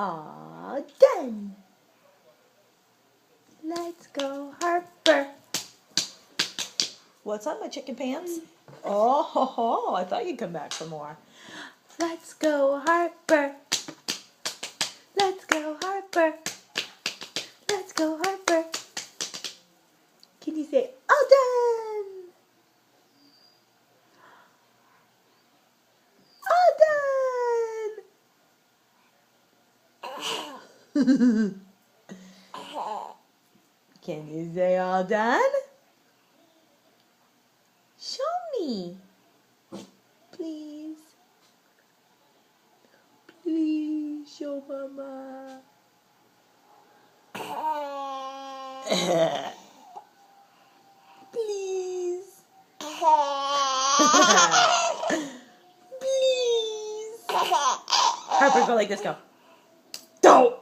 All done. Let's go, Harper. What's up, my chicken pants? Oh, I thought you'd come back for more. Let's go, Harper. Let's go, Harper. Let's go, Harper. Can you say, all done? All done. Can you say all done? Show me. Please. Please show Mama. Please. Please. Harper, go like this, go. Don't.